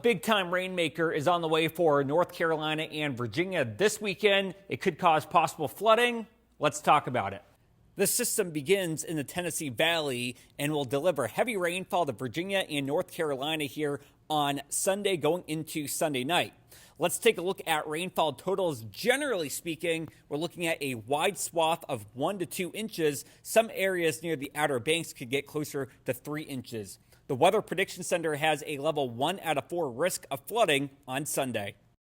big time rainmaker is on the way for North Carolina and Virginia this weekend. It could cause possible flooding. Let's talk about it. This system begins in the Tennessee Valley and will deliver heavy rainfall to Virginia and North Carolina here on Sunday going into Sunday night. Let's take a look at rainfall totals. Generally speaking, we're looking at a wide swath of 1 to 2 inches. Some areas near the Outer Banks could get closer to 3 inches. The Weather Prediction Center has a level 1 out of 4 risk of flooding on Sunday.